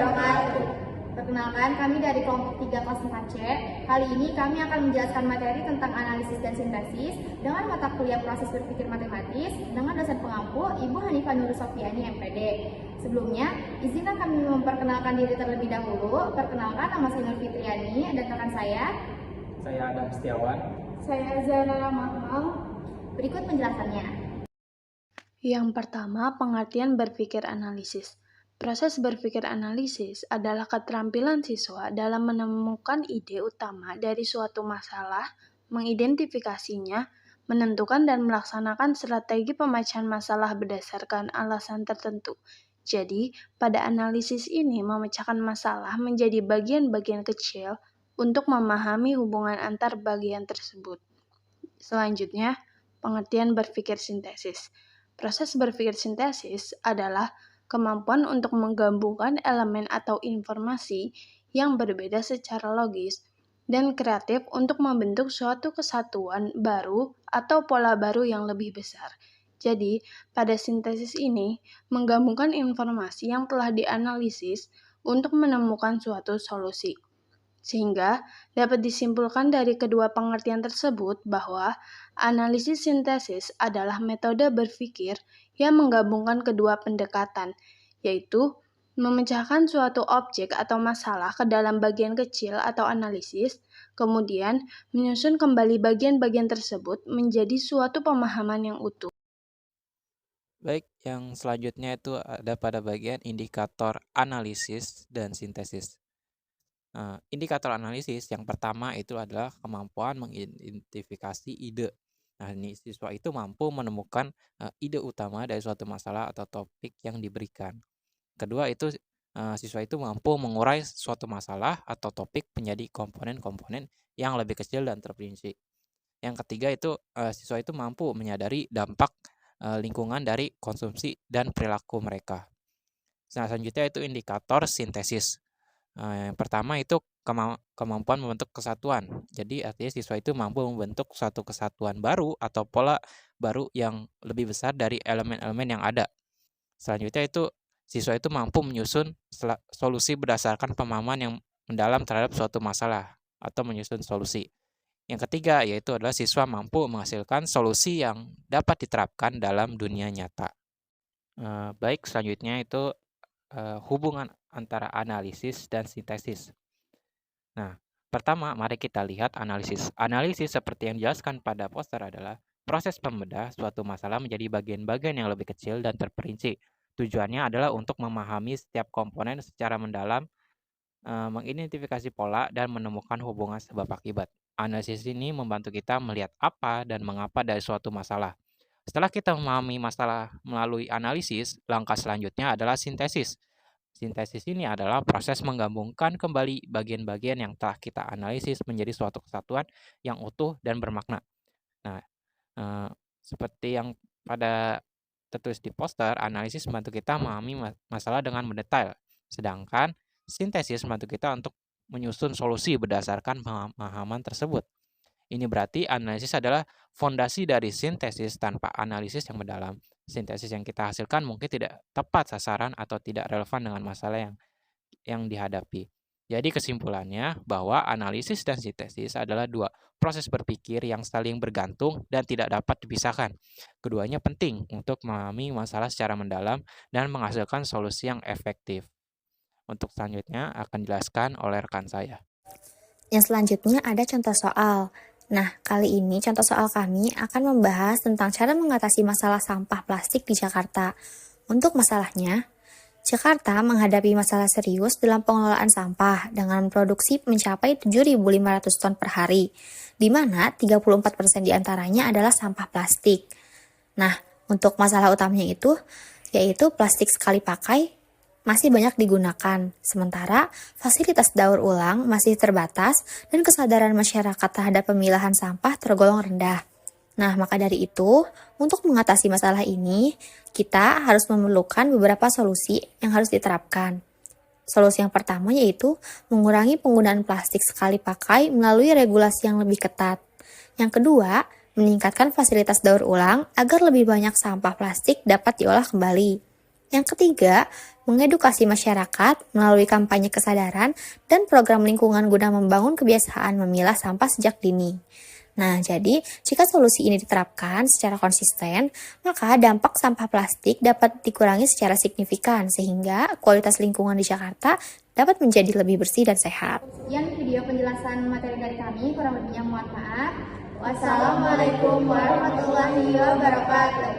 wabarakatuh. Perkenalkan, kami dari kelompok 3 kelas 4C. Kali ini kami akan menjelaskan materi tentang analisis dan sintesis dengan mata kuliah proses berpikir matematis dengan dosen pengampu Ibu Hanifah Nur Sofiani MPD. Sebelumnya, izinkan kami memperkenalkan diri terlebih dahulu. Perkenalkan, nama saya Nur Fitriani dan rekan saya Adam Setiawan. Saya Zara Mahmal. Berikut penjelasannya. Yang pertama, pengertian berpikir analisis. Proses berpikir analisis adalah keterampilan siswa dalam menemukan ide utama dari suatu masalah, mengidentifikasinya, menentukan dan melaksanakan strategi pemecahan masalah berdasarkan alasan tertentu. Jadi, pada analisis ini memecahkan masalah menjadi bagian-bagian kecil untuk memahami hubungan antar bagian tersebut. Selanjutnya, pengertian berpikir sintesis. Proses berpikir sintesis adalah kemampuan untuk menggabungkan elemen atau informasi yang berbeda secara logis dan kreatif untuk membentuk suatu kesatuan baru atau pola baru yang lebih besar. Jadi, pada sintesis ini, menggabungkan informasi yang telah dianalisis untuk menemukan suatu solusi. Sehingga dapat disimpulkan dari kedua pengertian tersebut bahwa analisis sintesis adalah metode berpikir yang menggabungkan kedua pendekatan, yaitu memecahkan suatu objek atau masalah ke dalam bagian kecil atau analisis, kemudian menyusun kembali bagian-bagian tersebut menjadi suatu pemahaman yang utuh. Baik, yang selanjutnya itu ada pada bagian indikator analisis dan sintesis. Indikator analisis yang pertama itu adalah kemampuan mengidentifikasi ide. Nah, ini siswa itu mampu menemukan ide utama dari suatu masalah atau topik yang diberikan. Kedua itu siswa itu mampu mengurai suatu masalah atau topik menjadi komponen-komponen yang lebih kecil dan terperinci. Yang ketiga itu siswa itu mampu menyadari dampak lingkungan dari konsumsi dan perilaku mereka. Nah, selanjutnya itu indikator sintesis. Yang pertama itu kemampuan membentuk kesatuan. Jadi artinya siswa itu mampu membentuk suatu kesatuan baru atau pola baru yang lebih besar dari elemen-elemen yang ada. Selanjutnya itu siswa itu mampu menyusun solusi berdasarkan pemahaman yang mendalam terhadap suatu masalah atau menyusun solusi. Yang ketiga yaitu adalah siswa mampu menghasilkan solusi yang dapat diterapkan dalam dunia nyata. Baik, selanjutnya itu hubungan antara analisis dan sintesis. Nah, pertama mari kita lihat analisis. Analisis seperti yang dijelaskan pada poster adalah proses pembedah suatu masalah menjadi bagian-bagian yang lebih kecil dan terperinci. Tujuannya adalah untuk memahami setiap komponen secara mendalam, mengidentifikasi pola dan menemukan hubungan sebab akibat. Analisis ini membantu kita melihat apa dan mengapa dari suatu masalah. Setelah kita memahami masalah melalui analisis, langkah selanjutnya adalah sintesis. Sintesis ini adalah proses menggabungkan kembali bagian-bagian yang telah kita analisis menjadi suatu kesatuan yang utuh dan bermakna. Nah, seperti yang pada tertulis di poster, analisis membantu kita memahami masalah dengan mendetail, sedangkan sintesis membantu kita untuk menyusun solusi berdasarkan pemahaman tersebut. Ini berarti analisis adalah fondasi dari sintesis. Tanpa analisis yang mendalam, sintesis yang kita hasilkan mungkin tidak tepat sasaran atau tidak relevan dengan masalah yang dihadapi. Jadi kesimpulannya bahwa analisis dan sintesis adalah dua proses berpikir yang saling bergantung dan tidak dapat dipisahkan. Keduanya penting untuk memahami masalah secara mendalam dan menghasilkan solusi yang efektif. Untuk selanjutnya akan dijelaskan oleh rekan saya. Yang selanjutnya ada contoh soal. Nah, kali ini contoh soal kami akan membahas tentang cara mengatasi masalah sampah plastik di Jakarta. Untuk masalahnya, Jakarta menghadapi masalah serius dalam pengelolaan sampah dengan produksi mencapai 7.500 ton per hari, di mana 34% diantaranya adalah sampah plastik. Nah, untuk masalah utamanya itu, yaitu plastik sekali pakai, masih banyak digunakan, sementara fasilitas daur ulang masih terbatas dan kesadaran masyarakat terhadap pemilahan sampah tergolong rendah. Nah, maka dari itu, untuk mengatasi masalah ini, kita harus memerlukan beberapa solusi yang harus diterapkan. Solusi yang pertama yaitu mengurangi penggunaan plastik sekali pakai melalui regulasi yang lebih ketat. Yang kedua, meningkatkan fasilitas daur ulang agar lebih banyak sampah plastik dapat diolah kembali. Yang ketiga, mengedukasi masyarakat melalui kampanye kesadaran dan program lingkungan guna membangun kebiasaan memilah sampah sejak dini. Nah, jadi jika solusi ini diterapkan secara konsisten, maka dampak sampah plastik dapat dikurangi secara signifikan sehingga kualitas lingkungan di Jakarta dapat menjadi lebih bersih dan sehat. Sekian video penjelasan materi dari kami, kurang lebihnya mohon maaf. Wassalamualaikum warahmatullahi wabarakatuh.